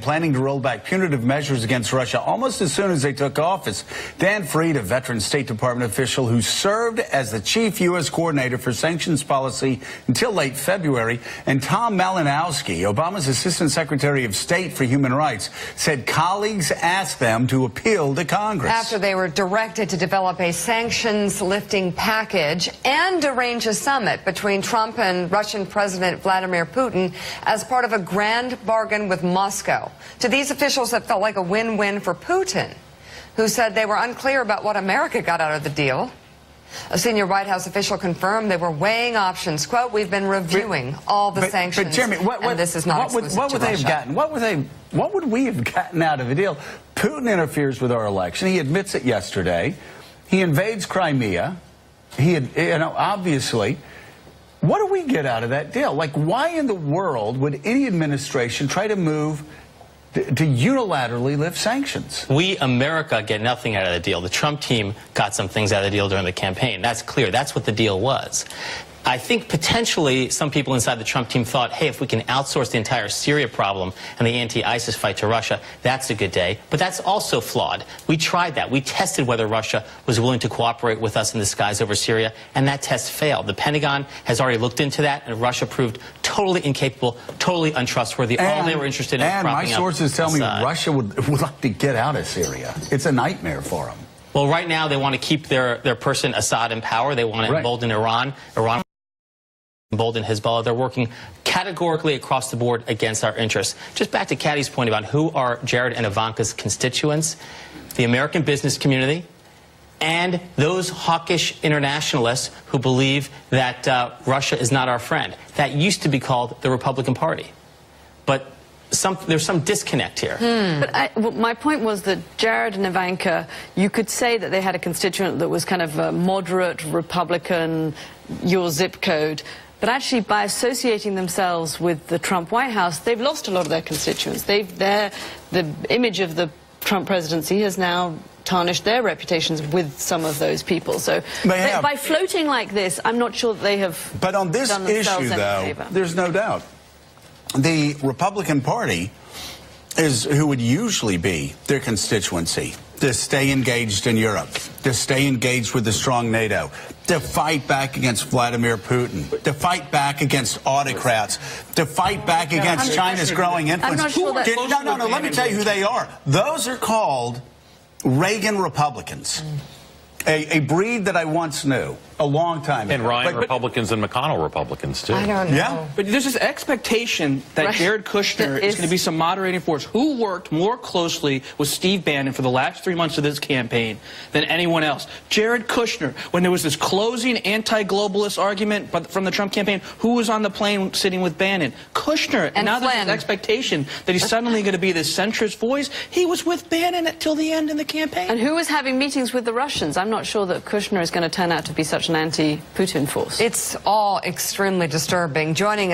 planning to roll back punitive measures against Russia almost as soon as they took office. Dan Fried, a veteran State Department official who served as the chief U.S. coordinator for sanctions policy until late February, and Tom Malinowski, Obama's Assistant Secretary of State for Human Rights, said colleagues asked them to appeal to Congress. After they were directed to develop a sanctions-lifting package and arrange a summit between Trump and Russian President Vladimir Putin as part of a grand bargain with Moscow. To these officials, that felt like a win-win for Putin, who said they were unclear about what America got out of the deal. A senior White House official confirmed they were weighing options. Quote, "We've been reviewing all the sanctions, but Jeremy, and this is not exclusive what would to they Russia." have gotten? What would we have gotten out of the deal? Putin interferes with our election. He admits it yesterday. He invades Crimea. Obviously. What do we get out of that deal? Like, why in the world would any administration try to move to unilaterally lift sanctions? We, America, get nothing out of the deal. The Trump team got some things out of the deal during the campaign. That's clear. That's what the deal was. I think potentially some people inside the Trump team thought, hey, if we can outsource the entire Syria problem and the anti-ISIS fight to Russia, that's a good day. But that's also flawed. We tried that. We tested whether Russia was willing to cooperate with us in the skies over Syria, and that test failed. The Pentagon has already looked into that, and Russia proved totally incapable, totally untrustworthy. All they were interested in and propping my sources tell me Assad. Russia would like to get out of Syria. It's a nightmare for them. Well, right now they want to keep their person Assad in power. They want to embolden Iran. Embolden Hezbollah. They're working categorically across the board against our interests. Just back to Caddy's point about who are Jared and Ivanka's constituents, the American business community, and those hawkish internationalists who believe that Russia is not our friend. That used to be called the Republican Party. But there's some disconnect here. But my point was that Jared and Ivanka, you could say that they had a constituent that was kind of a moderate Republican, your zip code. But actually, by associating themselves with the Trump White House, they've lost a lot of their constituents. The image of the Trump presidency has now tarnished their reputations with some of those people. So by floating like this, I'm not sure that they have But on this done themselves issue, any though, favor. there's no doubt. The Republican Party is who would usually be their constituency, to stay engaged in Europe, to stay engaged with the strong NATO, to fight back against Vladimir Putin, to fight back against autocrats, to fight back against China's growing influence. I'm not sure that No, let me tell you who they are. Those are called Reagan Republicans, a breed that I once knew a long time ago. And Ryan Republicans and McConnell Republicans, too. I don't know. Yeah. But there's this expectation that Jared Kushner is going to be some moderating force. Who worked more closely with Steve Bannon for the last 3 months of this campaign than anyone else? Jared Kushner. When there was this closing anti-globalist argument from the Trump campaign, who was on the plane sitting with Bannon? Kushner. And now Flynn. there's this expectation that he's suddenly going to be this centrist voice. He was with Bannon until the end in the campaign. And who was having meetings with the Russians? I'm not sure that Kushner is going to turn out to be such an anti-Putin force. It's all extremely disturbing. Joining